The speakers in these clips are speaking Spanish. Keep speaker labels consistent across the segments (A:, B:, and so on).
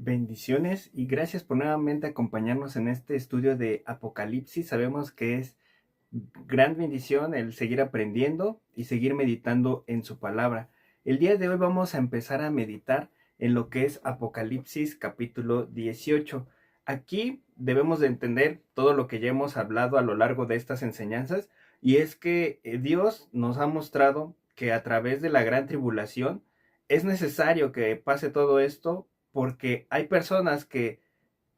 A: Bendiciones y gracias por nuevamente acompañarnos en este estudio de Apocalipsis. Sabemos que es gran bendición el seguir aprendiendo y seguir meditando en su palabra. El día de hoy vamos a empezar a meditar en lo que es Apocalipsis capítulo 18. Aquí debemos de entender todo lo que ya hemos hablado a lo largo de estas enseñanzas, y es que Dios nos ha mostrado que a través de la gran tribulación es necesario que pase todo esto, porque hay personas que,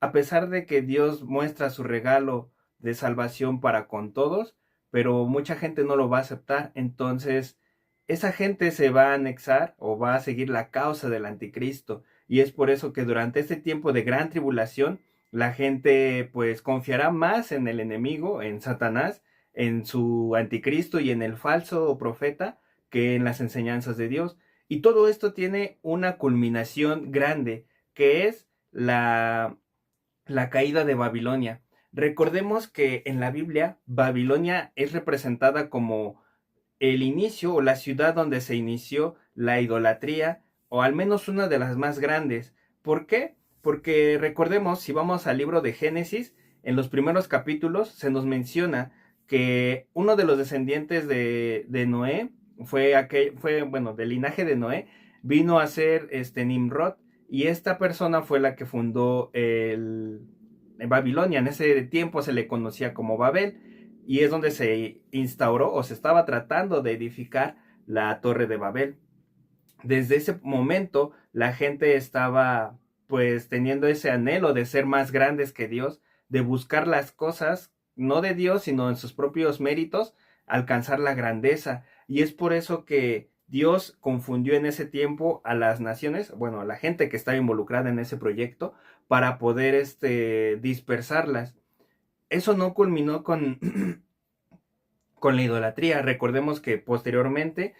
A: a pesar de que Dios muestra su regalo de salvación para con todos, pero mucha gente no lo va a aceptar. Entonces esa gente se va a anexar o va a seguir la causa del anticristo, y es por eso que durante este tiempo de gran tribulación la gente pues confiará más en el enemigo, en Satanás, en su anticristo y en el falso profeta, que en las enseñanzas de Dios. Y todo esto tiene una culminación grande, que es la caída de Babilonia. Recordemos que en la Biblia Babilonia es representada como el inicio o la ciudad donde se inició la idolatría, o al menos una de las más grandes. ¿Por qué? Porque recordemos, si vamos al libro de Génesis, en los primeros capítulos se nos menciona que uno de los descendientes de Noé bueno, del linaje de Noé, vino a ser Nimrod, y esta persona fue la que fundó Babilonia. En ese tiempo se le conocía como Babel, y es donde se instauró o se estaba tratando de edificar la Torre de Babel. Desde ese momento la gente estaba pues teniendo ese anhelo de ser más grandes que Dios, de buscar las cosas no de Dios sino en sus propios méritos, alcanzar la grandeza. Y es por eso que Dios confundió en ese tiempo a las naciones, bueno, a la gente que estaba involucrada en ese proyecto, para poder dispersarlas. Eso no culminó con la idolatría. Recordemos que posteriormente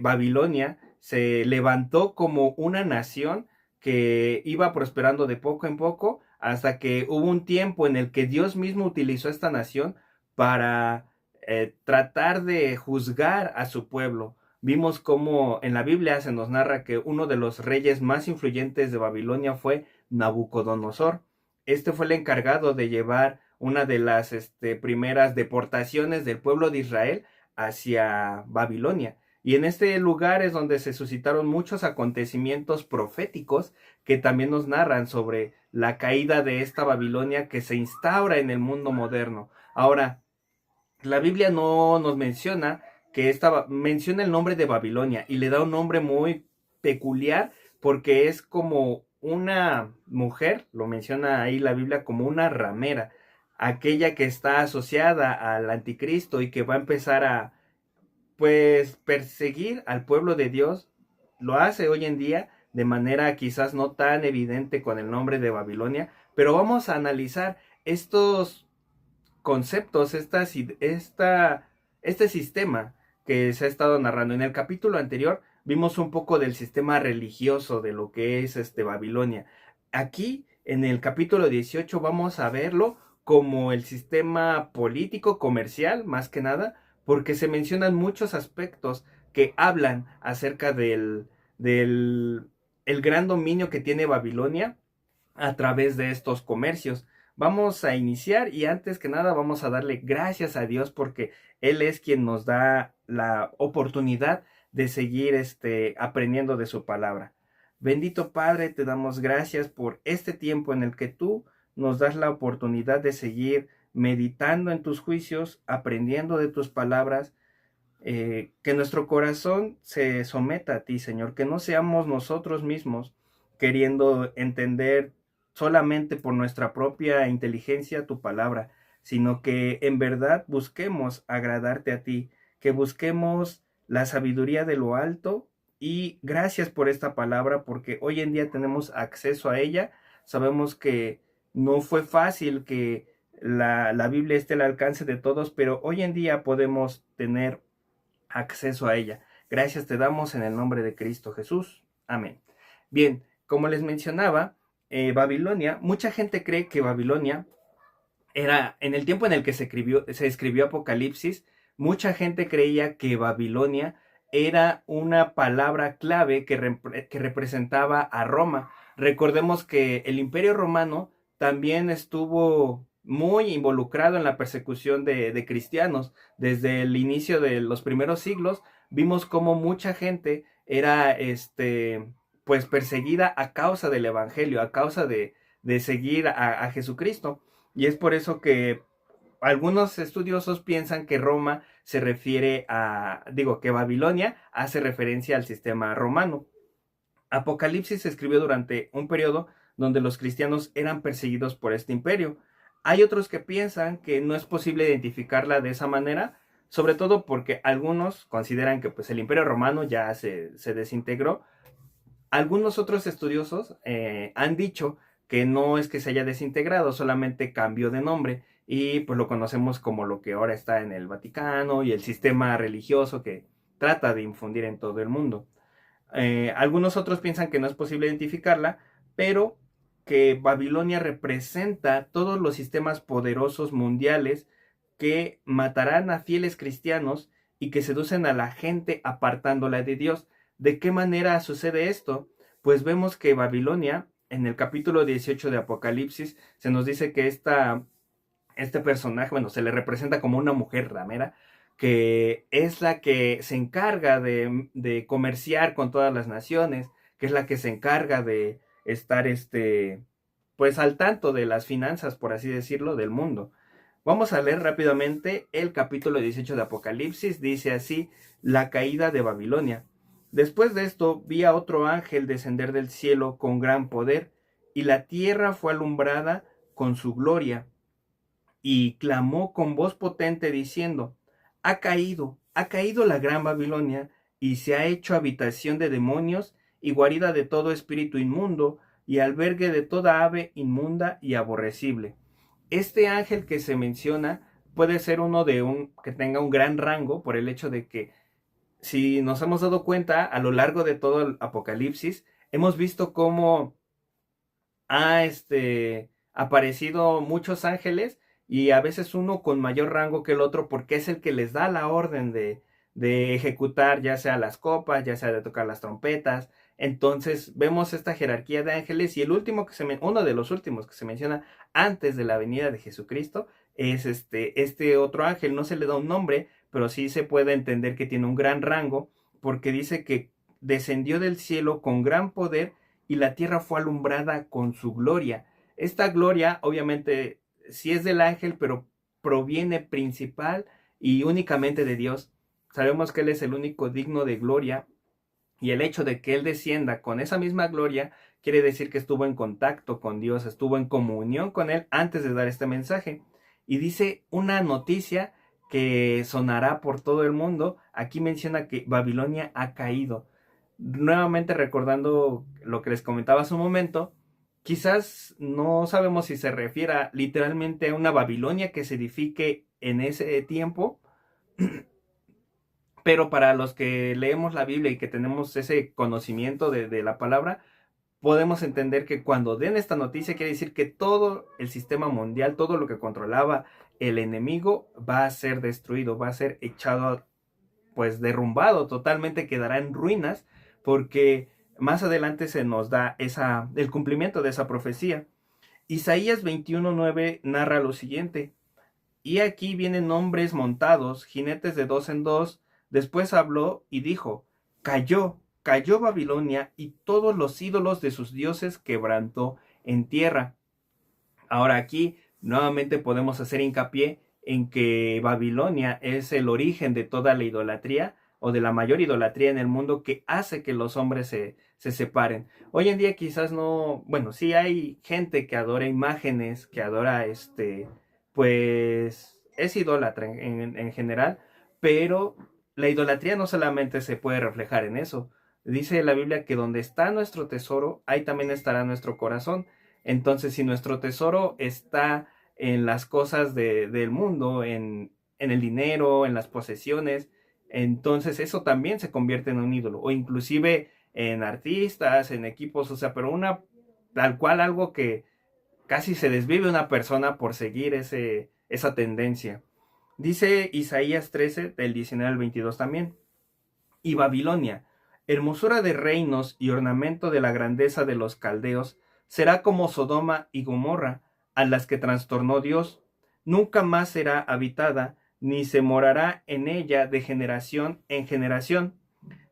A: Babilonia se levantó como una nación que iba prosperando de poco en poco, hasta que hubo un tiempo en el que Dios mismo utilizó esta nación para tratar de juzgar a su pueblo. Vimos cómo en la Biblia se nos narra que uno de los reyes más influyentes de Babilonia fue Nabucodonosor. Este fue el encargado de llevar una de las primeras deportaciones del pueblo de Israel hacia Babilonia. Y en este lugar es donde se suscitaron muchos acontecimientos proféticos que también nos narran sobre la caída de esta Babilonia que se instaura en el mundo moderno. Ahora, la Biblia no nos menciona que menciona el nombre de Babilonia, y le da un nombre muy peculiar, porque es como una mujer, lo menciona ahí la Biblia como una ramera, aquella que está asociada al anticristo y que va a empezar a pues perseguir al pueblo de Dios. Lo hace hoy en día de manera quizás no tan evidente con el nombre de Babilonia, pero vamos a analizar estos conceptos, este sistema que se ha estado narrando. En el capítulo anterior vimos un poco del sistema religioso de lo que es Babilonia. Aquí en el capítulo 18 vamos a verlo como el sistema político comercial, más que nada, porque se mencionan muchos aspectos que hablan acerca del el gran dominio que tiene Babilonia a través de estos comercios. Vamos a iniciar, y antes que nada vamos a darle gracias a Dios, porque Él es quien nos da la oportunidad de seguir aprendiendo de su palabra. Bendito Padre, te damos gracias por este tiempo en el que tú nos das la oportunidad de seguir meditando en tus juicios, aprendiendo de tus palabras. Que nuestro corazón se someta a ti, Señor, que no seamos nosotros mismos queriendo entender solamente por nuestra propia inteligencia tu palabra, sino que en verdad busquemos agradarte a ti, que busquemos la sabiduría de lo alto. Y gracias por esta palabra, porque hoy en día tenemos acceso a ella. Sabemos que no fue fácil que la Biblia esté al alcance de todos, pero hoy en día podemos tener acceso a ella. Gracias te damos en el nombre de Cristo Jesús. Amén. Bien, como les mencionaba, Babilonia, mucha gente cree que Babilonia era, en el tiempo en el que se escribió Apocalipsis, mucha gente creía que Babilonia era una palabra clave que representaba a Roma. Recordemos que el Imperio Romano también estuvo muy involucrado en la persecución de cristianos. Desde el inicio de los primeros siglos vimos cómo mucha gente era pues perseguida a causa del Evangelio, a causa de seguir a Jesucristo. Y es por eso que algunos estudiosos piensan que Roma se refiere que Babilonia hace referencia al sistema romano. Apocalipsis se escribió durante un periodo donde los cristianos eran perseguidos por este imperio. Hay otros que piensan que no es posible identificarla de esa manera, sobre todo porque algunos consideran que pues, el imperio romano ya se desintegró. Algunos otros estudiosos han dicho que no es que se haya desintegrado, solamente cambió de nombre y pues lo conocemos como lo que ahora está en el Vaticano y el sistema religioso que trata de infundir en todo el mundo. Algunos otros piensan que no es posible identificarla, pero que Babilonia representa todos los sistemas poderosos mundiales que matarán a fieles cristianos y que seducen a la gente apartándola de Dios. ¿De qué manera sucede esto? Pues vemos que Babilonia, en el capítulo 18 de Apocalipsis, se nos dice que este personaje, bueno, se le representa como una mujer ramera, que es la que se encarga de comerciar con todas las naciones, que es la que se encarga de estar, pues al tanto de las finanzas, por así decirlo, del mundo. Vamos a leer rápidamente el capítulo 18 de Apocalipsis, dice así, la caída de Babilonia. Después de esto vi a otro ángel descender del cielo con gran poder, y la tierra fue alumbrada con su gloria, y clamó con voz potente diciendo, ha caído la gran Babilonia, y se ha hecho habitación de demonios y guarida de todo espíritu inmundo, y albergue de toda ave inmunda y aborrecible. Este ángel que se menciona puede ser uno que tenga un gran rango por el hecho de que, si nos hemos dado cuenta a lo largo de todo el Apocalipsis, hemos visto cómo ha aparecido muchos ángeles y a veces uno con mayor rango que el otro porque es el que les da la orden de ejecutar ya sea las copas, ya sea de tocar las trompetas. Entonces vemos esta jerarquía de ángeles y el último uno de los últimos que se menciona antes de la venida de Jesucristo es este otro ángel. No se le da un nombre, pero sí se puede entender que tiene un gran rango porque dice que descendió del cielo con gran poder y la tierra fue alumbrada con su gloria. Esta gloria, obviamente, sí es del ángel, pero proviene principal y únicamente de Dios. Sabemos que Él es el único digno de gloria y el hecho de que Él descienda con esa misma gloria quiere decir que estuvo en contacto con Dios, estuvo en comunión con Él antes de dar este mensaje. Y dice una noticia que sonará por todo el mundo. Aquí menciona que Babilonia ha caído. Nuevamente recordando lo que les comentaba hace un momento, quizás no sabemos si se refiere literalmente a una Babilonia que se edifique en ese tiempo, pero para los que leemos la Biblia y que tenemos ese conocimiento de la palabra, podemos entender que cuando den esta noticia quiere decir que todo el sistema mundial, todo lo que controlaba el enemigo va a ser destruido, va a ser echado, pues derrumbado, totalmente quedará en ruinas, porque más adelante se nos da el cumplimiento de esa profecía. Isaías 21:9 narra lo siguiente: y aquí vienen hombres montados, jinetes de dos en dos. Después habló y dijo, cayó Babilonia y todos los ídolos de sus dioses quebrantó en tierra. Ahora aquí nuevamente podemos hacer hincapié en que Babilonia es el origen de toda la idolatría o de la mayor idolatría en el mundo que hace que los hombres se separen. Hoy en día quizás no, bueno, sí hay gente que adora imágenes, que adora pues es idólatra en general, pero la idolatría no solamente se puede reflejar en eso. Dice la Biblia que donde está nuestro tesoro, ahí también estará nuestro corazón. Entonces, si nuestro tesoro está en las cosas del mundo, en el dinero, en las posesiones, entonces eso también se convierte en un ídolo. O inclusive en artistas, en equipos, o sea, pero tal cual algo que casi se desvive una persona por seguir esa tendencia. Dice Isaías 13, del 19 al 22 también. Y Babilonia, hermosura de reinos y ornamento de la grandeza de los caldeos, será como Sodoma y Gomorra, a las que trastornó Dios. Nunca más será habitada, ni se morará en ella de generación en generación.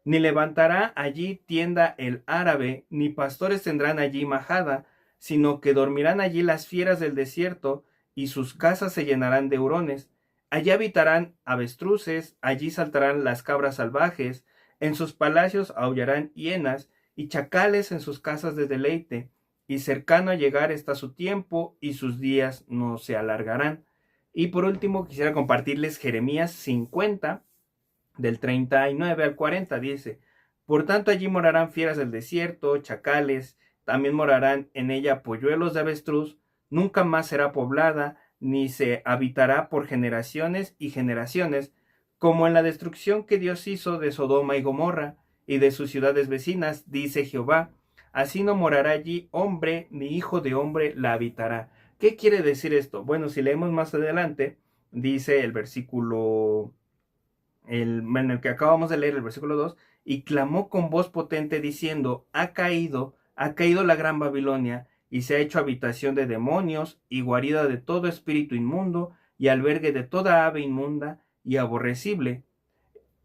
A: Ni levantará allí tienda el árabe, ni pastores tendrán allí majada, sino que dormirán allí las fieras del desierto, y sus casas se llenarán de hurones. Allí habitarán avestruces, allí saltarán las cabras salvajes, en sus palacios aullarán hienas, y chacales en sus casas de deleite, y cercano a llegar está su tiempo, y sus días no se alargarán. Y por último quisiera compartirles Jeremías 50, del 39 al 40, dice: Por tanto allí morarán fieras del desierto, chacales, también morarán en ella polluelos de avestruz, nunca más será poblada, ni se habitará por generaciones y generaciones, como en la destrucción que Dios hizo de Sodoma y Gomorra, y de sus ciudades vecinas, dice Jehová. Así no morará allí hombre, ni hijo de hombre la habitará. ¿Qué quiere decir esto? Bueno, si leemos más adelante, dice el versículo en el que acabamos de leer, el versículo 2, y clamó con voz potente diciendo: ha caído la gran Babilonia, y se ha hecho habitación de demonios, y guarida de todo espíritu inmundo, y albergue de toda ave inmunda y aborrecible.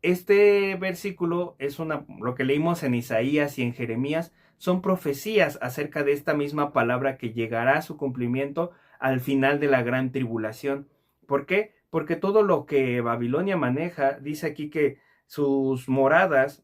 A: Este versículo es lo que leímos en Isaías y en Jeremías, son profecías acerca de esta misma palabra que llegará a su cumplimiento al final de la gran tribulación. ¿Por qué? Porque todo lo que Babilonia maneja, dice aquí que sus moradas,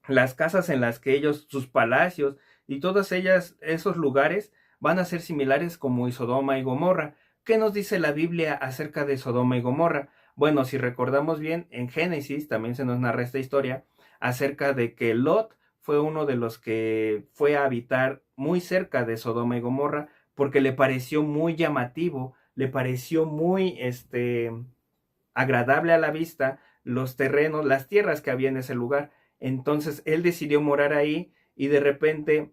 A: las casas en las que ellos, sus palacios y todas ellas, esos lugares, van a ser similares como Sodoma y Gomorra. ¿Qué nos dice la Biblia acerca de Sodoma y Gomorra? Bueno, si recordamos bien, en Génesis también se nos narra esta historia acerca de que Lot fue uno de los que fue a habitar muy cerca de Sodoma y Gomorra porque le pareció muy llamativo, le pareció muy agradable a la vista los terrenos, las tierras que había en ese lugar. Entonces él decidió morar ahí y de repente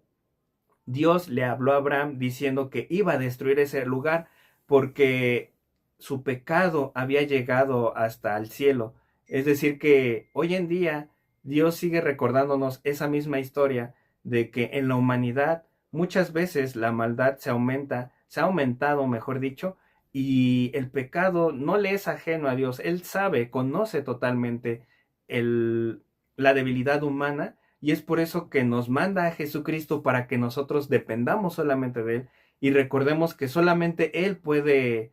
A: Dios le habló a Abraham diciendo que iba a destruir ese lugar porque su pecado había llegado hasta el cielo. Es decir, que hoy en día Dios sigue recordándonos esa misma historia de que en la humanidad muchas veces la maldad se ha aumentado, mejor dicho, y el pecado no le es ajeno a Dios. Él sabe, conoce totalmente la debilidad humana, y es por eso que nos manda a Jesucristo para que nosotros dependamos solamente de Él y recordemos que solamente Él puede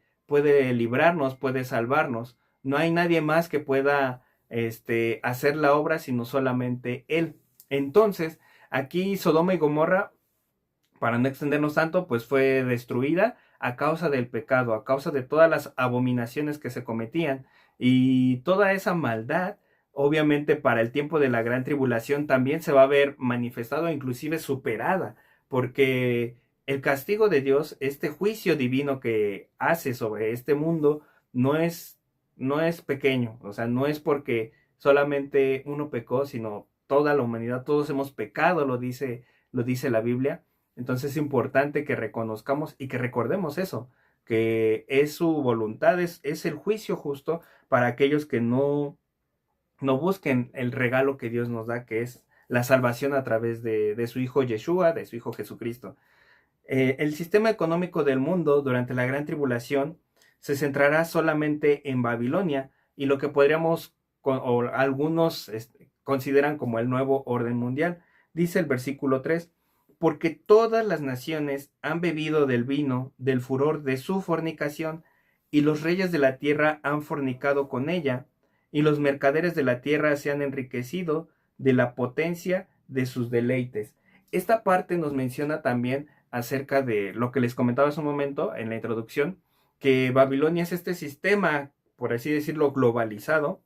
A: librarnos, puede salvarnos. No hay nadie más que pueda hacer la obra sino solamente Él. Entonces, aquí Sodoma y Gomorra, para no extendernos tanto, pues fue destruida a causa del pecado, a causa de todas las abominaciones que se cometían y toda esa maldad. Obviamente para el tiempo de la gran tribulación también se va a ver manifestado, inclusive superada, porque el castigo de Dios, este juicio divino que hace sobre este mundo, no es pequeño. O sea, no es porque solamente uno pecó, sino toda la humanidad, todos hemos pecado, lo dice la Biblia. Entonces es importante que reconozcamos y que recordemos eso, que es su voluntad, es el juicio justo para aquellos que no busquen el regalo que Dios nos da, que es la salvación a través de su Hijo Yeshua, de su Hijo Jesucristo. El sistema económico del mundo durante la Gran Tribulación se centrará solamente en Babilonia y lo que podríamos, o algunos consideran como el nuevo orden mundial. Dice el versículo 3, porque todas las naciones han bebido del vino, del furor de su fornicación, y los reyes de la tierra han fornicado con ella, y los mercaderes de la tierra se han enriquecido de la potencia de sus deleites. Esta parte nos menciona también acerca de lo que les comentaba hace un momento en la introducción, que Babilonia es este sistema, por así decirlo, globalizado,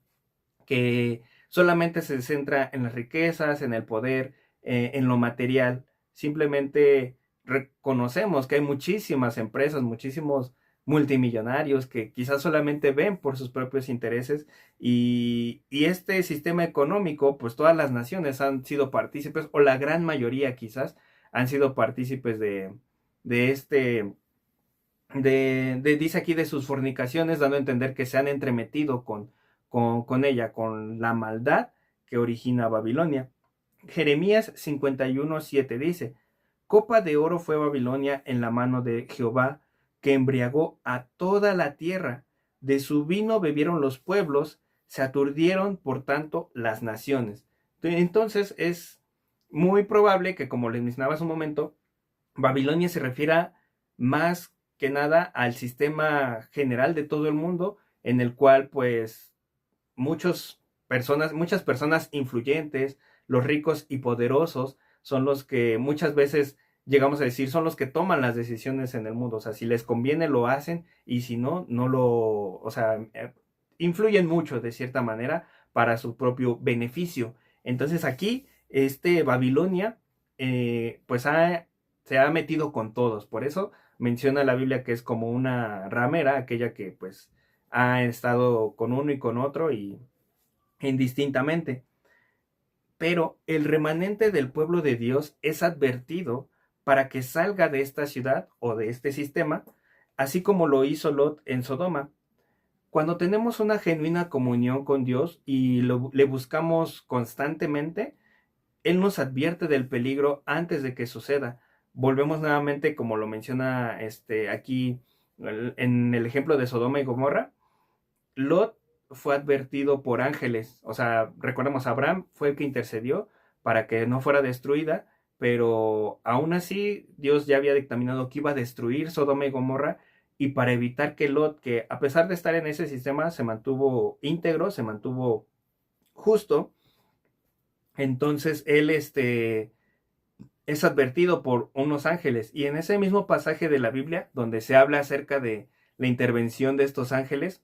A: que solamente se centra en las riquezas, en el poder, en lo material. Simplemente reconocemos que hay muchísimas empresas, muchísimos multimillonarios que quizás solamente ven por sus propios intereses y este sistema económico, pues todas las naciones han sido partícipes, o la gran mayoría quizás, han sido partícipes de dice aquí, de sus fornicaciones, dando a entender que se han entremetido con ella, con la maldad que origina Babilonia. Jeremías 51:7 dice: Copa de oro fue Babilonia en la mano de Jehová, que embriagó a toda la tierra. De su vino bebieron los pueblos, se aturdieron por tanto las naciones. Entonces es muy probable que, como les mencionaba hace un momento, Babilonia se refiera más que nada al sistema general de todo el mundo, en el cual pues muchas personas influyentes, los ricos y poderosos, son los que muchas veces llegamos a decir, son los que toman las decisiones en el mundo. O sea, si les conviene lo hacen, y si no, no lo, o sea, influyen mucho de cierta manera para su propio beneficio. Entonces aquí, Babilonia, se ha metido con todos. Por eso menciona la Biblia que es como una ramera, aquella que pues ha estado con uno y con otro y indistintamente. Pero el remanente del pueblo de Dios es advertido para que salga de esta ciudad o de este sistema, así como lo hizo Lot en Sodoma. Cuando tenemos una genuina comunión con Dios y le buscamos constantemente, Él nos advierte del peligro antes de que suceda. Volvemos nuevamente, como lo menciona aquí en el ejemplo de Sodoma y Gomorra. Lot fue advertido por ángeles. O sea, recordemos, Abraham fue el que intercedió para que no fuera destruida, pero aún así Dios ya había dictaminado que iba a destruir Sodoma y Gomorra, y para evitar que Lot, que a pesar de estar en ese sistema, se mantuvo íntegro, se mantuvo justo, entonces él es advertido por unos ángeles. Y en ese mismo pasaje de la Biblia, donde se habla acerca de la intervención de estos ángeles,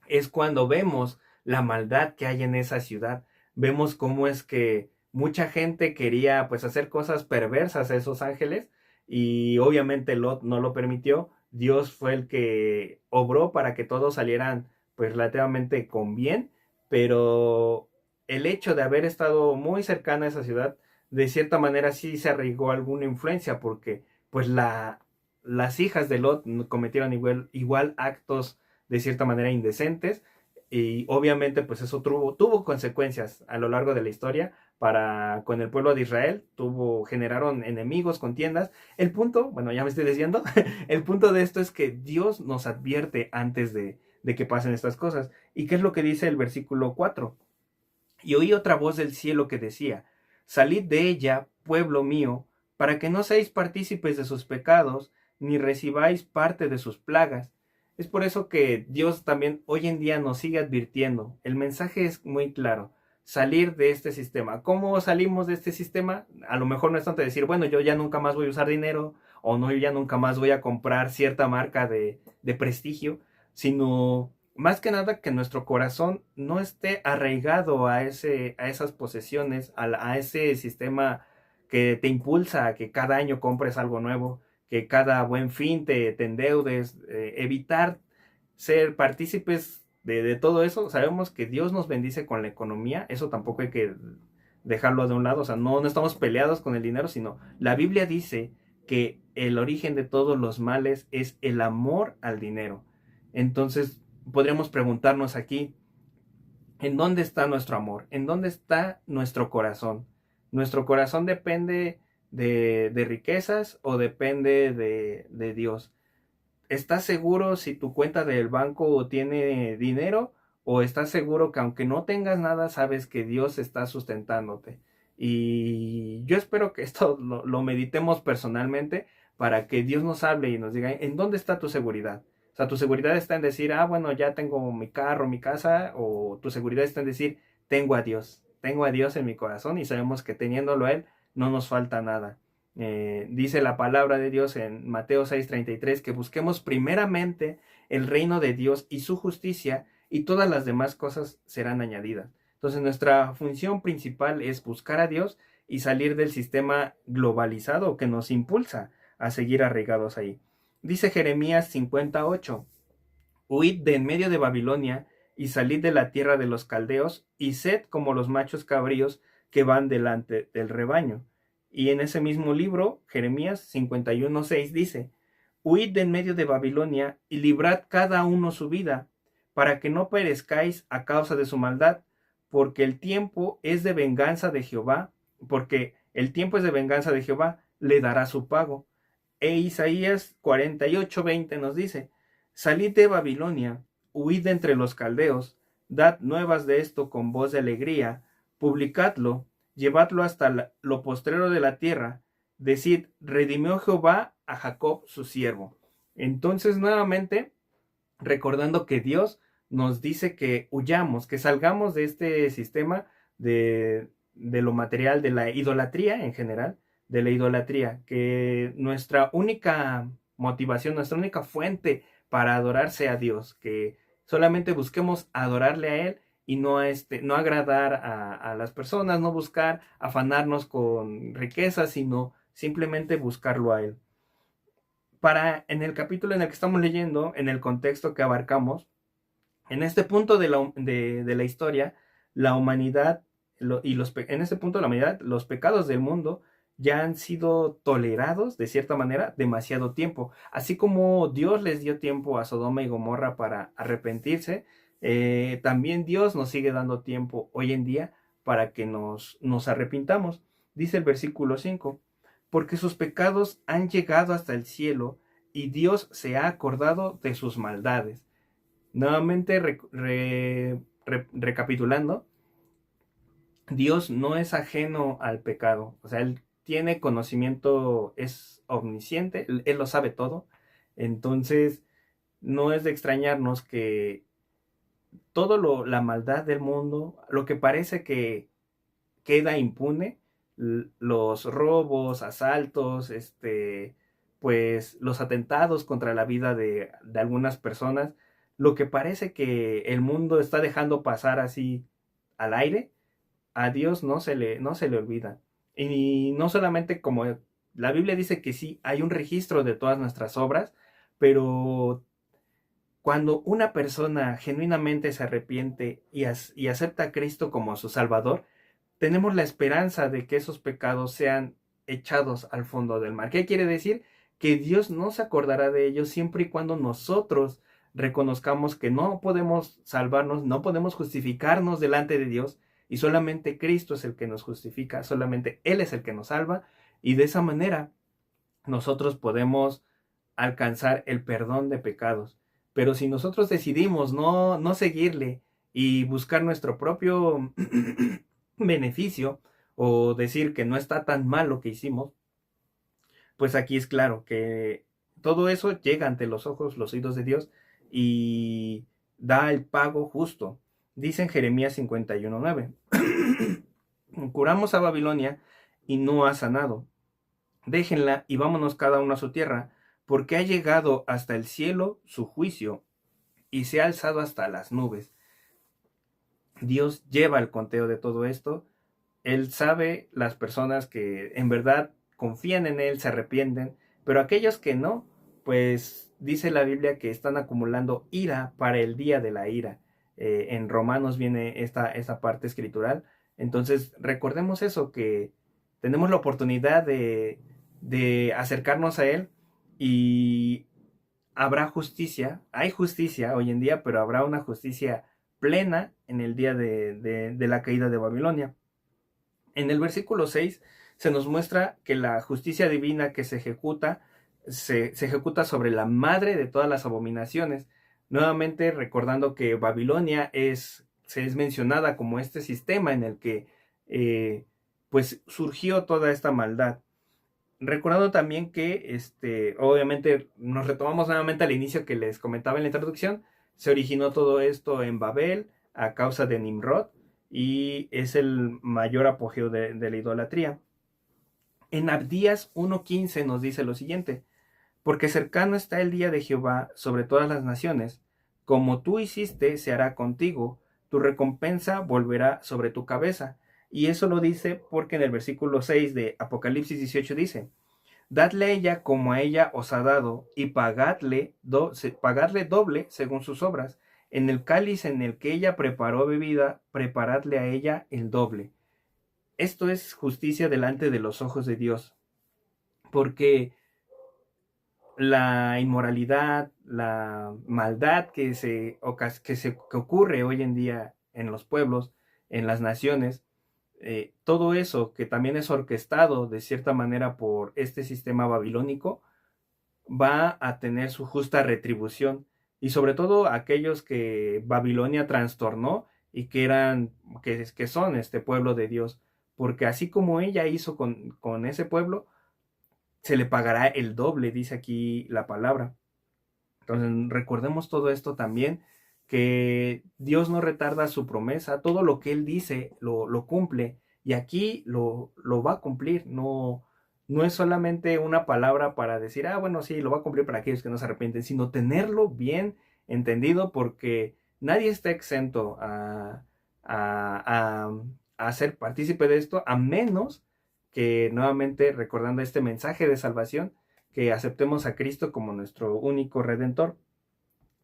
A: es cuando vemos la maldad que hay en esa ciudad. Vemos cómo es que mucha gente quería pues hacer cosas perversas a esos ángeles, y obviamente Lot no lo permitió. Dios fue el que obró para que todos salieran pues relativamente con bien, pero el hecho de haber estado muy cercana a esa ciudad, de cierta manera sí se arraigó alguna influencia, porque pues las hijas de Lot cometieron igual actos de cierta manera indecentes, y obviamente pues eso tuvo consecuencias a lo largo de la historia con el pueblo de Israel. Generaron enemigos, contiendas. El punto, bueno, ya me estoy desviando. El punto de esto es que Dios nos advierte antes de que pasen estas cosas. ¿Y qué es lo que dice el versículo 4? Y oí otra voz del cielo que decía: Salid de ella, pueblo mío, para que no seáis partícipes de sus pecados, ni recibáis parte de sus plagas. Es por eso que Dios también hoy en día nos sigue advirtiendo. El mensaje es muy claro: salir de este sistema. ¿Cómo salimos de este sistema? A lo mejor no es tanto decir, bueno, yo ya nunca más voy a usar dinero, o no, yo ya nunca más voy a comprar cierta marca de prestigio, sino más que nada que nuestro corazón no esté arraigado a esas posesiones, a ese sistema que te impulsa a que cada año compres algo nuevo, que cada buen fin te endeudes, evitar ser partícipes de todo eso. Sabemos que Dios nos bendice con la economía, eso tampoco hay que dejarlo de un lado. O sea, no estamos peleados con el dinero, sino la Biblia dice que el origen de todos los males es el amor al dinero. Entonces, podríamos preguntarnos aquí, ¿en dónde está nuestro amor? ¿En dónde está nuestro corazón? ¿Nuestro corazón depende de riquezas o depende de Dios? ¿Estás seguro si tu cuenta del banco tiene dinero, o estás seguro que aunque no tengas nada, sabes que Dios está sustentándote? Y yo espero que esto lo meditemos personalmente, para que Dios nos hable y nos diga, ¿en dónde está tu seguridad? O sea, tu seguridad está en decir, bueno, ya tengo mi carro, mi casa, o tu seguridad está en decir, tengo a Dios en mi corazón, y sabemos que teniéndolo a Él no nos falta nada. Dice la palabra de Dios en Mateo 6:33 que busquemos primeramente el reino de Dios y su justicia, y todas las demás cosas serán añadidas. Entonces nuestra función principal es buscar a Dios y salir del sistema globalizado que nos impulsa a seguir arraigados ahí. Dice Jeremías 50:8: Huid de en medio de Babilonia y salid de la tierra de los caldeos, y sed como los machos cabríos que van delante del rebaño. Y en ese mismo libro, Jeremías 51:6 dice: Huid de en medio de Babilonia y librad cada uno su vida, para que no perezcáis a causa de su maldad, porque el tiempo es de venganza de Jehová, porque el tiempo es de venganza de Jehová, le dará su pago. E Isaías 48:20 nos dice, salid de Babilonia, huid de entre los caldeos, dad nuevas de esto con voz de alegría, publicadlo, llevadlo hasta lo postrero de la tierra, decid, redimió Jehová a Jacob su siervo. Entonces, nuevamente, recordando que Dios nos dice que huyamos, que salgamos de este sistema de lo material, de la idolatría en general, de la idolatría, que nuestra única motivación, nuestra única fuente para adorarse a Dios, que solamente busquemos adorarle a Él y no agradar a las personas, no buscar afanarnos con riquezas, sino simplemente buscarlo a Él. En el capítulo en el que estamos leyendo, en el contexto que abarcamos, en este punto de la historia, la humanidad, en este punto de la humanidad, los pecados del mundo ya han sido tolerados, de cierta manera, demasiado tiempo. Así como Dios les dio tiempo a Sodoma y Gomorra para arrepentirse, también Dios nos sigue dando tiempo hoy en día para que nos arrepintamos. Dice el versículo 5, porque sus pecados han llegado hasta el cielo y Dios se ha acordado de sus maldades. Nuevamente recapitulando, Dios no es ajeno al pecado, o sea, Él tiene conocimiento, es omnisciente, Él lo sabe todo, entonces no es de extrañarnos que la maldad del mundo, lo que parece que queda impune, los robos, asaltos, pues los atentados contra la vida de algunas personas, lo que parece que el mundo está dejando pasar así al aire, a Dios no se le olvida. Y no solamente como la Biblia dice que sí, hay un registro de todas nuestras obras, pero cuando una persona genuinamente se arrepiente y acepta a Cristo como su Salvador, tenemos la esperanza de que esos pecados sean echados al fondo del mar. ¿Qué quiere decir? Que Dios no se acordará de ellos siempre y cuando nosotros reconozcamos que no podemos salvarnos, no podemos justificarnos delante de Dios y solamente Cristo es el que nos justifica, solamente Él es el que nos salva y de esa manera nosotros podemos alcanzar el perdón de pecados. Pero si nosotros decidimos no seguirle y buscar nuestro propio beneficio o decir que no está tan mal lo que hicimos, pues aquí es claro que todo eso llega ante los ojos, los oídos de Dios y da el pago justo. Dice en Jeremías 51:9, curamos a Babilonia y no ha sanado. Déjenla y vámonos cada uno a su tierra, porque ha llegado hasta el cielo su juicio y se ha alzado hasta las nubes. Dios lleva el conteo de todo esto. Él sabe las personas que en verdad confían en Él, se arrepienten, pero aquellos que no, pues dice la Biblia que están acumulando ira para el día de la ira. En Romanos viene esta parte escritural. Entonces recordemos eso, que tenemos la oportunidad de acercarnos a Él y habrá justicia, hay justicia hoy en día, pero habrá una justicia plena en el día de la caída de Babilonia. En el versículo 6 se nos muestra que la justicia divina que se ejecuta sobre la madre de todas las abominaciones. Nuevamente recordando que Babilonia se es mencionada como este sistema en el que pues surgió toda esta maldad. Recordando también que obviamente nos retomamos nuevamente al inicio que les comentaba en la introducción, se originó todo esto en Babel a causa de Nimrod y es el mayor apogeo de la idolatría. En Abdías 1:15 nos dice lo siguiente, porque cercano está el día de Jehová sobre todas las naciones, como tú hiciste se hará contigo, tu recompensa volverá sobre tu cabeza. Y eso lo dice porque en el versículo 6 de Apocalipsis 18 dice, dadle a ella como a ella os ha dado, y pagadle doble según sus obras. En el cáliz en el que ella preparó bebida, preparadle a ella el doble. Esto es justicia delante de los ojos de Dios, porque la inmoralidad, la maldad que ocurre hoy en día en los pueblos, en las naciones, todo eso que también es orquestado de cierta manera por este sistema babilónico, va a tener su justa retribución. Y sobre todo aquellos que Babilonia trastornó y que son este pueblo de Dios. Porque así como ella hizo con ese pueblo, se le pagará el doble, dice aquí la palabra. Entonces recordemos todo esto también, que Dios no retarda su promesa, todo lo que Él dice lo cumple, y aquí lo va a cumplir, no es solamente una palabra para decir, bueno, sí, lo va a cumplir para aquellos que no se arrepienten, sino tenerlo bien entendido, porque nadie está exento a, a ser partícipe de esto, a menos que, nuevamente recordando este mensaje de salvación, que aceptemos a Cristo como nuestro único redentor.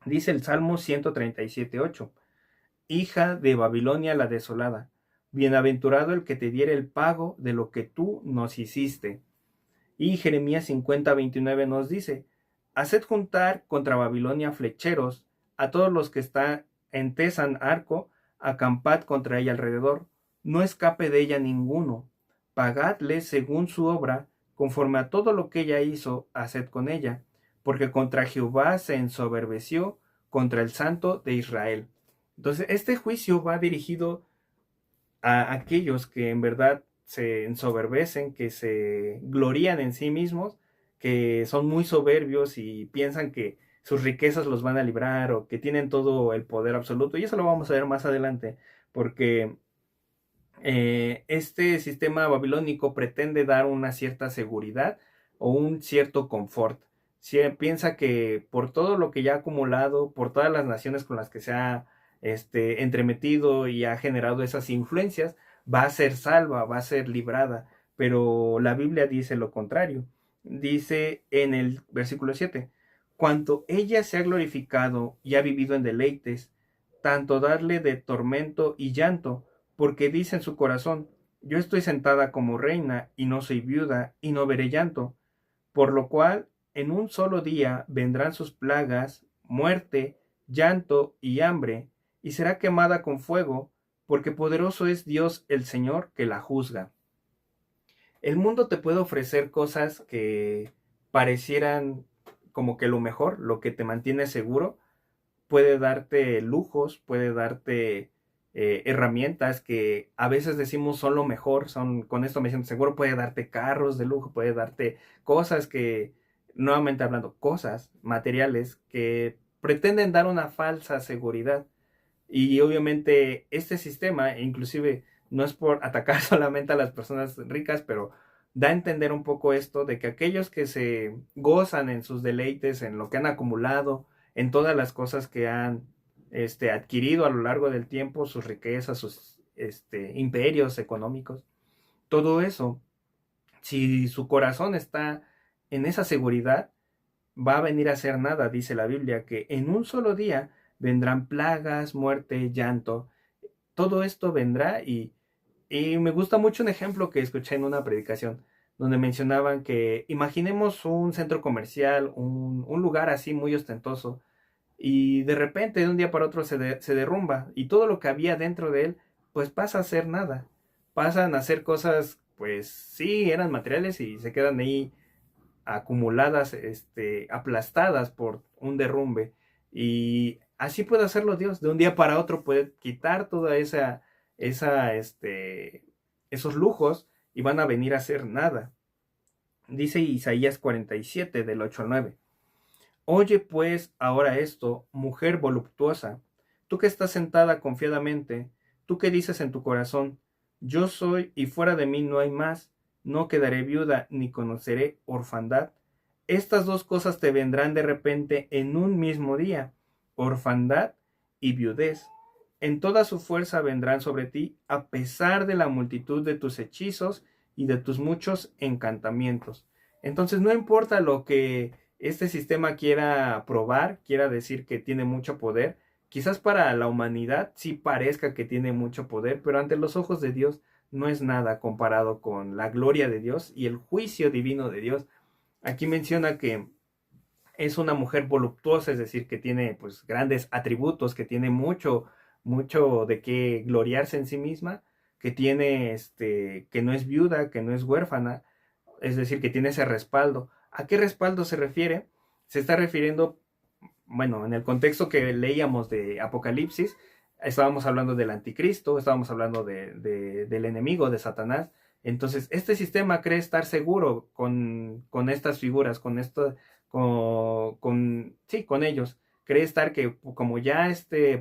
A: Dice el Salmo 137:8: Hija de Babilonia la desolada, bienaventurado el que te diere el pago de lo que tú nos hiciste. Y Jeremías 50:29 nos dice: Haced juntar contra Babilonia flecheros, a todos los que están en Tesan arco, acampad contra ella alrededor, no escape de ella ninguno, pagadle según su obra, conforme a todo lo que ella hizo, haced con ella, porque contra Jehová se ensoberbeció, contra el Santo de Israel. Entonces, este juicio va dirigido a aquellos que en verdad se ensoberbecen, que se glorían en sí mismos, que son muy soberbios y piensan que sus riquezas los van a librar o que tienen todo el poder absoluto. Y eso lo vamos a ver más adelante, porque este sistema babilónico pretende dar una cierta seguridad o un cierto confort. Si piensa que por todo lo que ya ha acumulado, por todas las naciones con las que se ha entremetido y ha generado esas influencias, va a ser salva, va a ser librada. Pero la Biblia dice lo contrario. Dice en el versículo 7: cuanto ella se ha glorificado y ha vivido en deleites, tanto darle de tormento y llanto, porque dice en su corazón: yo estoy sentada como reina y no soy viuda y no veré llanto, por lo cual en un solo día vendrán sus plagas, muerte, llanto y hambre, y será quemada con fuego, porque poderoso es Dios el Señor que la juzga. El mundo te puede ofrecer cosas que parecieran como que lo mejor, lo que te mantiene seguro, puede darte lujos, puede darte herramientas que a veces decimos son lo mejor, son, con esto me siento seguro, puede darte carros de lujo, puede darte cosas que, nuevamente hablando, cosas materiales que pretenden dar una falsa seguridad. Y obviamente este sistema, inclusive no es por atacar solamente a las personas ricas, pero da a entender un poco esto de que aquellos que se gozan en sus deleites, en lo que han acumulado, en todas las cosas que han adquirido a lo largo del tiempo, sus riquezas, sus imperios económicos, todo eso, si su corazón está en esa seguridad, va a venir a ser nada, dice la Biblia, que en un solo día vendrán plagas, muerte, llanto, todo esto vendrá. Y me gusta mucho un ejemplo que escuché en una predicación, donde mencionaban que imaginemos un centro comercial, un lugar así muy ostentoso, y de repente de un día para otro se derrumba, y todo lo que había dentro de él, pues pasa a ser nada. Pasan a ser cosas, pues sí, eran materiales y se quedan ahí acumuladas, aplastadas por un derrumbe. Y así puede hacerlo Dios. De un día para otro puede quitar toda esa, esos lujos y van a venir a ser nada. Dice Isaías 47, del 8 al 9. Oye pues ahora esto, mujer voluptuosa, tú que estás sentada confiadamente, tú que dices en tu corazón: yo soy y fuera de mí no hay más, no quedaré viuda ni conoceré orfandad. Estas dos cosas te vendrán de repente en un mismo día: orfandad y viudez. En toda su fuerza vendrán sobre ti, a pesar de la multitud de tus hechizos y de tus muchos encantamientos. Entonces no importa lo que este sistema quiera probar, quiera decir que tiene mucho poder, quizás para la humanidad sí parezca que tiene mucho poder, pero ante los ojos de Dios no es nada comparado con la gloria de Dios y el juicio divino de Dios. Aquí menciona que es una mujer voluptuosa, es decir, que tiene pues grandes atributos, que tiene mucho de qué gloriarse en sí misma, que tiene, que no es viuda, que no es huérfana, es decir, que tiene ese respaldo. ¿A qué respaldo se refiere? Se está refiriendo, bueno, en el contexto que leíamos de Apocalipsis, estábamos hablando del anticristo, estábamos hablando del enemigo, de Satanás. Entonces, este sistema cree estar seguro con estas figuras, sí, con ellos. Cree estar que como ya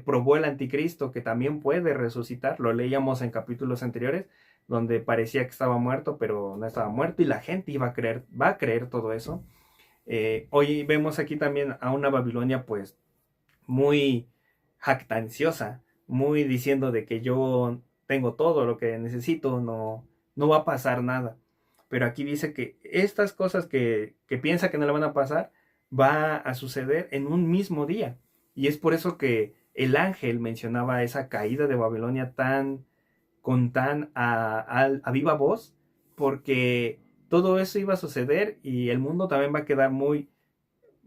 A: probó el anticristo, que también puede resucitar, lo leíamos en capítulos anteriores, donde parecía que estaba muerto, pero no estaba muerto, y la gente va a creer todo eso. Hoy vemos aquí también a una Babilonia pues muy jactanciosa, muy diciendo de que yo tengo todo lo que necesito, no va a pasar nada. Pero aquí dice que estas cosas que piensa que no le van a pasar, va a suceder en un mismo día. Y es por eso que el ángel mencionaba esa caída de Babilonia con tan a viva voz, porque todo eso iba a suceder y el mundo también va a quedar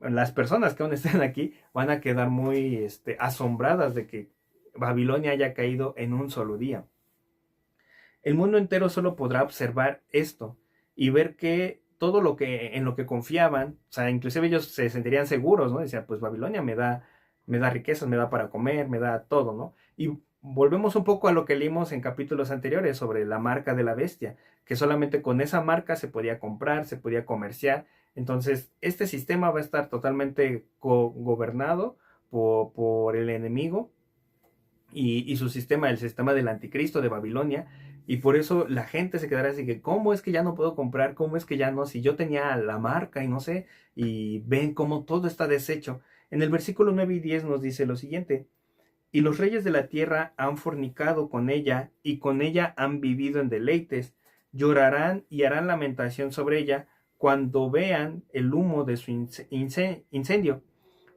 A: las personas que aún estén aquí van a quedar muy asombradas de que Babilonia haya caído en un solo día. El mundo entero solo podrá observar esto y ver que todo en lo que confiaban, o sea, inclusive ellos se sentirían seguros, ¿no? Decían, pues Babilonia me da riquezas, me da para comer, me da todo, ¿no? Y volvemos un poco a lo que leímos en capítulos anteriores sobre la marca de la bestia, que solamente con esa marca se podía comprar, se podía comerciar. Entonces, este sistema va a estar totalmente gobernado por el enemigo y su sistema, el sistema del anticristo de Babilonia, y por eso la gente se quedará así que, ¿cómo es que ya no puedo comprar? ¿Cómo es que ya no? Si yo tenía la marca y no sé, y ven cómo todo está deshecho. En el versículo 9 y 10 nos dice lo siguiente: y los reyes de la tierra han fornicado con ella, y con ella han vivido en deleites. Llorarán y harán lamentación sobre ella cuando vean el humo de su incendio,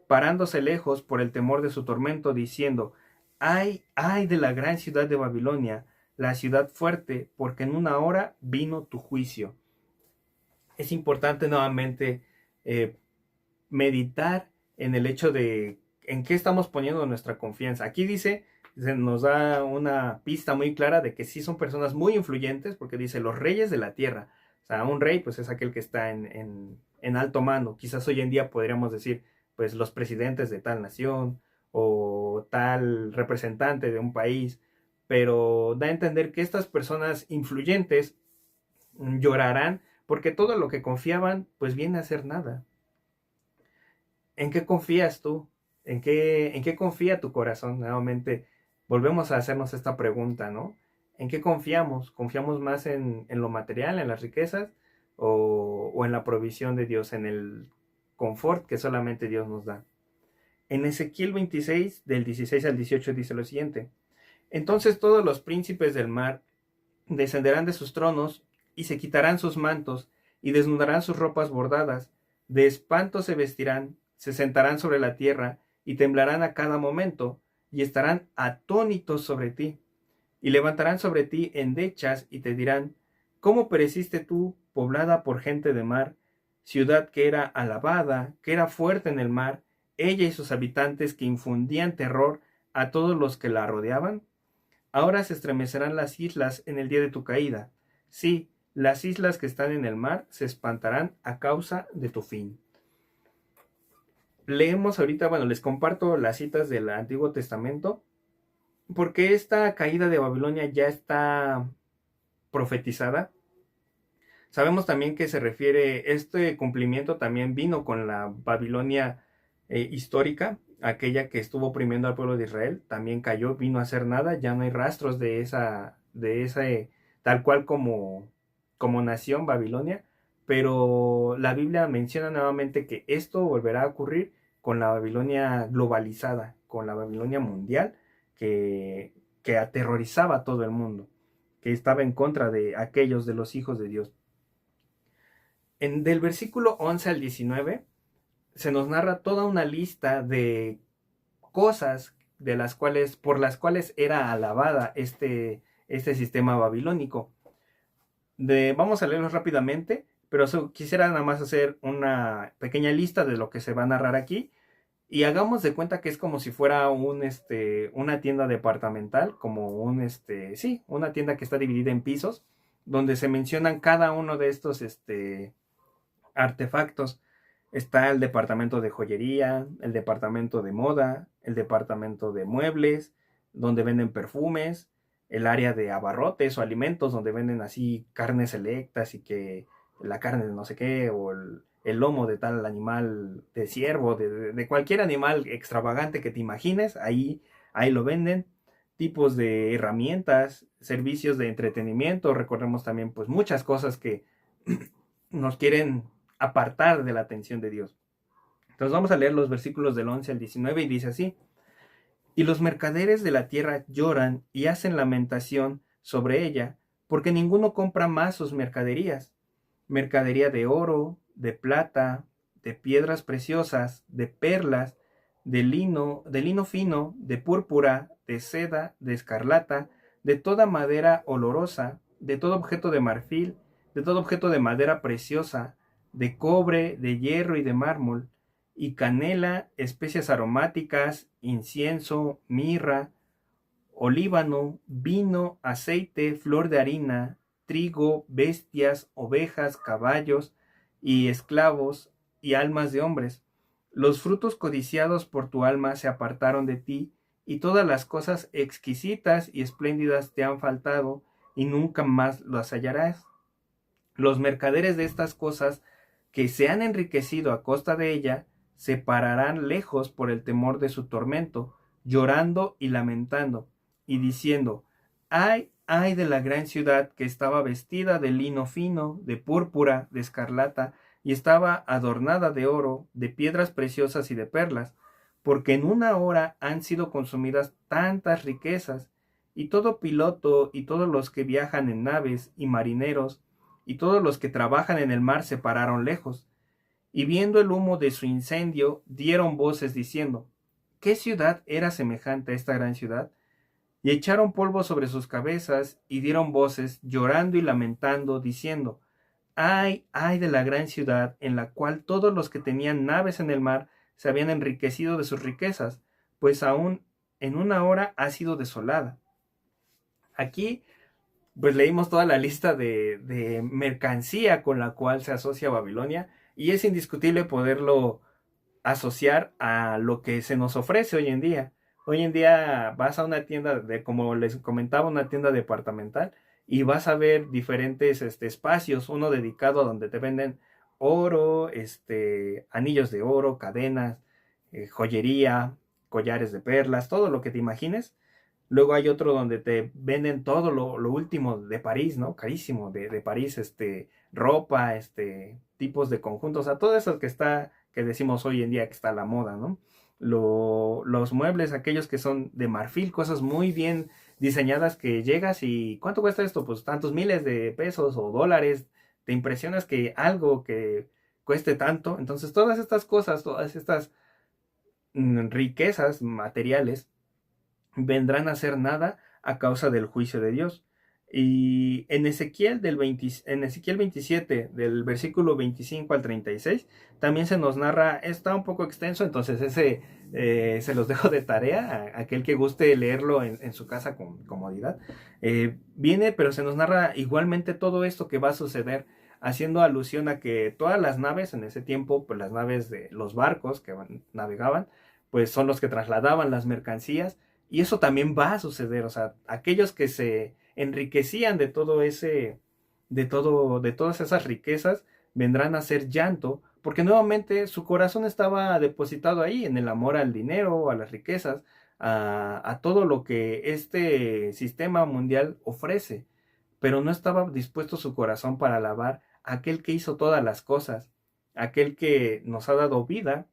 A: parándose lejos por el temor de su tormento, diciendo: ay, ay de la gran ciudad de Babilonia, la ciudad fuerte, porque en una hora vino tu juicio. Es importante nuevamente eh, meditar en el hecho de en qué estamos poniendo nuestra confianza. Aquí se nos da una pista muy clara de que sí son personas muy influyentes, porque dice los reyes de la tierra. O sea, un rey pues es aquel que está en alto mando. Quizás hoy en día podríamos decir pues los presidentes de tal nación o tal representante de un país, pero da a entender que estas personas influyentes llorarán porque todo lo que confiaban pues viene a ser nada. ¿En qué confías tú? En qué confía tu corazón? Nuevamente, volvemos a hacernos esta pregunta, ¿no? ¿En qué confiamos? ¿Confiamos más en lo material, en las riquezas, o en la provisión de Dios, en el confort que solamente Dios nos da? En Ezequiel 26, del 16 al 18, dice lo siguiente: entonces todos los príncipes del mar descenderán de sus tronos y se quitarán sus mantos y desnudarán sus ropas bordadas, de espanto se vestirán, se sentarán sobre la tierra y temblarán a cada momento y estarán atónitos sobre ti, y levantarán sobre ti endechas y te dirán: ¿cómo pereciste tú, poblada por gente de mar, ciudad que era alabada, que era fuerte en el mar, ella y sus habitantes que infundían terror a todos los que la rodeaban? Ahora se estremecerán las islas en el día de tu caída. Sí, las islas que están en el mar se espantarán a causa de tu fin. Leemos ahorita, bueno, les comparto las citas del Antiguo Testamento, porque esta caída de Babilonia ya está profetizada. Sabemos también que se refiere, este cumplimiento también vino con la Babilonia histórica, aquella que estuvo oprimiendo al pueblo de Israel, también cayó, vino a ser nada, ya no hay rastros de esa tal cual como nación Babilonia, pero la Biblia menciona nuevamente que esto volverá a ocurrir con la Babilonia globalizada, con la Babilonia mundial, que aterrorizaba a todo el mundo, que estaba en contra de aquellos de los hijos de Dios. Del versículo 11 al 19 se nos narra toda una lista de cosas por las cuales era alabada este sistema babilónico. Vamos a leerlos rápidamente, pero quisiera nada más hacer una pequeña lista de lo que se va a narrar aquí. Y hagamos de cuenta que es como si fuera una tienda departamental, como sí, una tienda que está dividida en pisos, donde se mencionan cada uno de estos, artefactos. Está el departamento de joyería, el departamento de moda, el departamento de muebles, donde venden perfumes, el área de abarrotes o alimentos, donde venden así carnes selectas y que la carne de no sé qué, o el lomo de tal animal, de ciervo, de cualquier animal extravagante que te imagines, ahí lo venden. Tipos de herramientas, servicios de entretenimiento, recordemos también pues muchas cosas que nos quieren apartar de la atención de Dios. Entonces vamos a leer los versículos del 11 al 19 y dice así: y los mercaderes de la tierra lloran y hacen lamentación sobre ella, porque ninguno compra más sus mercaderías, mercadería de oro, de plata, de piedras preciosas, de perlas, de lino fino, de púrpura, de seda, de escarlata, de toda madera olorosa, de todo objeto de marfil, de todo objeto de madera preciosa, de cobre, de hierro y de mármol, y canela, especias aromáticas, incienso, mirra, olíbano, vino, aceite, flor de harina, trigo, bestias, ovejas, caballos y esclavos y almas de hombres. Los frutos codiciados por tu alma se apartaron de ti, y todas las cosas exquisitas y espléndidas te han faltado, y nunca más las hallarás. Los mercaderes de estas cosas que se han enriquecido a costa de ella se pararán lejos por el temor de su tormento, llorando y lamentando, y diciendo: ay, ay de la gran ciudad que estaba vestida de lino fino, de púrpura, de escarlata, y estaba adornada de oro, de piedras preciosas y de perlas, porque en una hora han sido consumidas tantas riquezas, y todo piloto y todos los que viajan en naves y marineros y todos los que trabajan en el mar se pararon lejos, y viendo el humo de su incendio, dieron voces diciendo: ¿qué ciudad era semejante a esta gran ciudad? Y echaron polvo sobre sus cabezas, y dieron voces, llorando y lamentando, diciendo: ay, ay de la gran ciudad, en la cual todos los que tenían naves en el mar se habían enriquecido de sus riquezas, pues aún en una hora ha sido desolada. Aquí pues leímos toda la lista de mercancía con la cual se asocia Babilonia, y es indiscutible poderlo asociar a lo que se nos ofrece hoy en día. Hoy en día vas a una tienda como les comentaba, una tienda departamental, y vas a ver diferentes espacios, uno dedicado a donde te venden oro, anillos de oro, cadenas, joyería, collares de perlas, todo lo que te imagines. Luego hay otro donde te venden todo lo último de París, ¿no? Carísimo, de París, ropa, tipos de conjuntos, o sea, todo eso que decimos hoy en día que está a la moda, ¿no? Los muebles, aquellos que son de marfil, cosas muy bien diseñadas que llegas y ¿cuánto cuesta esto? Pues tantos miles de pesos o dólares, te impresionas que algo que cueste tanto, entonces todas estas cosas, todas estas riquezas materiales, vendrán a ser nada a causa del juicio de Dios. Y en en Ezequiel 27, del versículo 25 al 36, también se nos narra, está un poco extenso, entonces ese se los dejo de tarea a aquel que guste leerlo en su casa con comodidad. Viene, pero se nos narra igualmente todo esto que va a suceder, haciendo alusión a que todas las naves en ese tiempo, pues las naves de los barcos que navegaban, pues son los que trasladaban las mercancías, y eso también va a suceder, o sea, aquellos que se enriquecían de todo de todas esas riquezas, vendrán a ser llanto, porque nuevamente su corazón estaba depositado ahí, en el amor al dinero, a las riquezas, a todo lo que este sistema mundial ofrece, pero no estaba dispuesto su corazón para alabar a aquel que hizo todas las cosas, aquel que nos ha dado vida,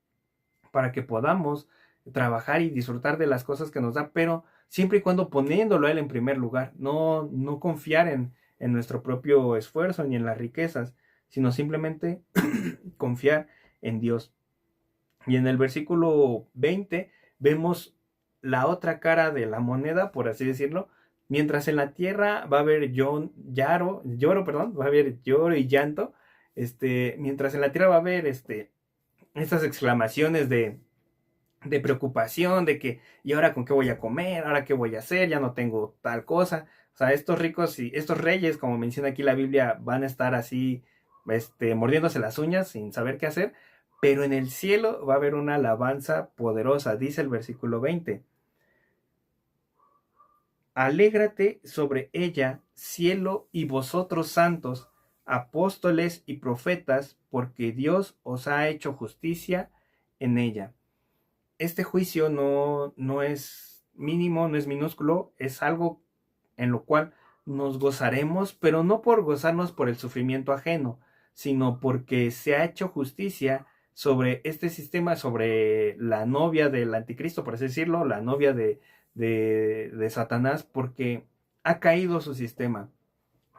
A: para que podamos trabajar y disfrutar de las cosas que nos da, pero siempre y cuando poniéndolo a Él en primer lugar, no confiar en nuestro propio esfuerzo ni en las riquezas, sino simplemente confiar en Dios. Y en el versículo 20 vemos la otra cara de la moneda, por así decirlo. Mientras en la tierra va a haber va a haber lloro y llanto, mientras en la tierra va a haber estas exclamaciones de de preocupación, de que, ¿y ahora con qué voy a comer? ¿Ahora qué voy a hacer? Ya no tengo tal cosa. O sea, estos ricos y estos reyes, como menciona aquí la Biblia, van a estar así, mordiéndose las uñas sin saber qué hacer, pero en el cielo va a haber una alabanza poderosa, dice el versículo 20. Alégrate sobre ella, cielo y vosotros santos, apóstoles y profetas, porque Dios os ha hecho justicia en ella. Este juicio no es mínimo, no es minúsculo, es algo en lo cual nos gozaremos, pero no por gozarnos por el sufrimiento ajeno, sino porque se ha hecho justicia sobre este sistema, sobre la novia del anticristo, por así decirlo, la novia de Satanás, porque ha caído su sistema,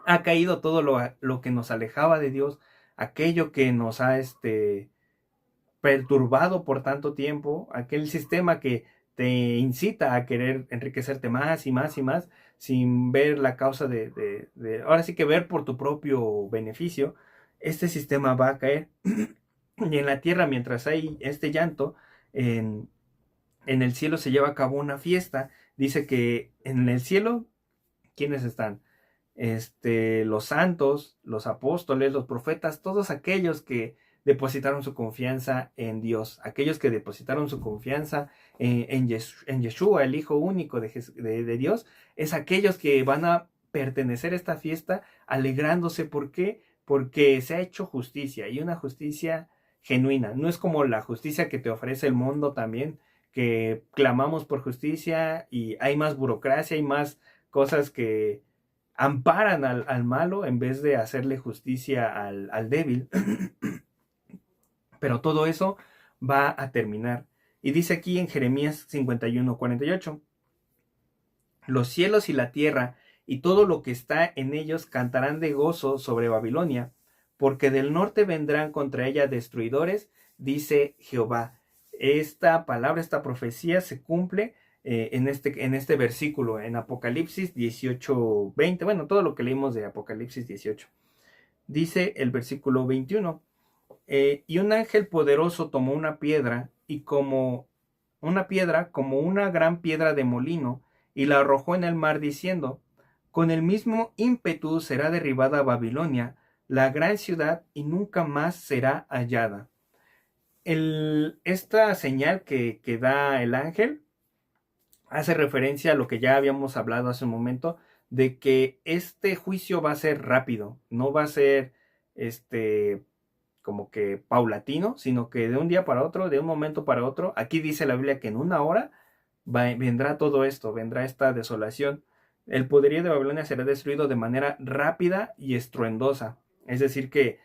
A: ha caído todo lo que nos alejaba de Dios, aquello que nos ha perturbado por tanto tiempo, aquel sistema que te incita a querer enriquecerte más y más y más, sin ver la causa ahora sí que ver por tu propio beneficio, este sistema va a caer. Y en la tierra, mientras hay este llanto, en, en el cielo se lleva a cabo una fiesta. Dice que en el cielo, ¿quiénes están? Los santos, los apóstoles, los profetas, todos aquellos que depositaron su confianza en Dios, aquellos que depositaron su confianza en Yeshua, el Hijo único de Dios, es aquellos que van a pertenecer a esta fiesta alegrándose. ¿Por qué? Porque se ha hecho justicia, y una justicia genuina. No es como la justicia que te ofrece el mundo también, que clamamos por justicia y hay más burocracia, hay más cosas que amparan al malo en vez de hacerle justicia al débil. Pero todo eso va a terminar. Y dice aquí en Jeremías 51:48, los cielos y la tierra y todo lo que está en ellos cantarán de gozo sobre Babilonia, porque del norte vendrán contra ella destruidores, dice Jehová. Esta palabra, esta profecía se cumple en este versículo, en Apocalipsis 18:20, bueno, todo lo que leímos de Apocalipsis 18. Dice el versículo 21, y un ángel poderoso tomó una piedra, y como una gran piedra de molino, y la arrojó en el mar, diciendo, con el mismo ímpetu será derribada Babilonia, la gran ciudad, y nunca más será hallada. Esta señal que da el ángel hace referencia a lo que ya habíamos hablado hace un momento, de que este juicio va a ser rápido, no va a ser como que paulatino, sino que de un día para otro, de un momento para otro. Aquí dice la Biblia que en una hora vendrá todo esto, vendrá esta desolación. El poderío de Babilonia será destruido de manera rápida y estruendosa. Es decir, que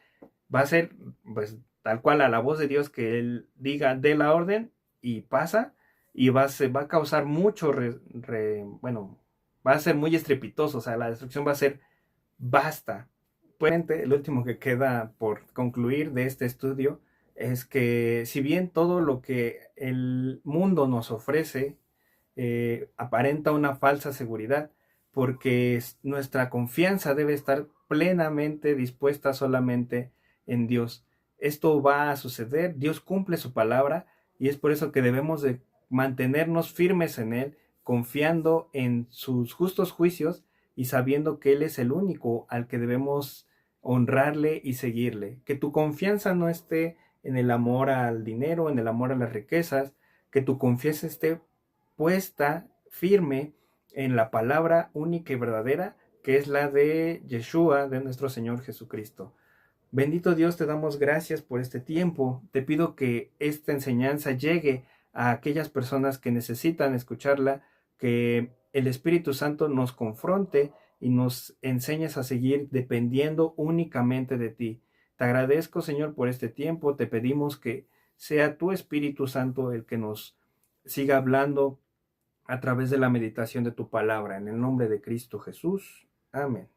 A: va a ser, pues, tal cual a la voz de Dios, que Él diga, dé la orden y pasa, y va a causar mucho, bueno, va a ser muy estrepitoso, o sea, la destrucción va a ser vasta. Pues, el último que queda por concluir de este estudio es que, si bien todo lo que el mundo nos ofrece aparenta una falsa seguridad, porque nuestra confianza debe estar plenamente dispuesta solamente en Dios. Esto va a suceder, Dios cumple su palabra, y es por eso que debemos de mantenernos firmes en Él, confiando en sus justos juicios y sabiendo que Él es el único al que debemos honrarle y seguirle. Que tu confianza no esté en el amor al dinero, en el amor a las riquezas, que tu confianza esté puesta firme en la palabra única y verdadera, que es la de Yeshua, de nuestro Señor Jesucristo. Bendito Dios, te damos gracias por este tiempo. Te pido que esta enseñanza llegue a aquellas personas que necesitan escucharla, que el Espíritu Santo nos confronte y nos enseñes a seguir dependiendo únicamente de ti. Te agradezco, Señor, por este tiempo. Te pedimos que sea tu Espíritu Santo el que nos siga hablando a través de la meditación de tu palabra. En el nombre de Cristo Jesús. Amén.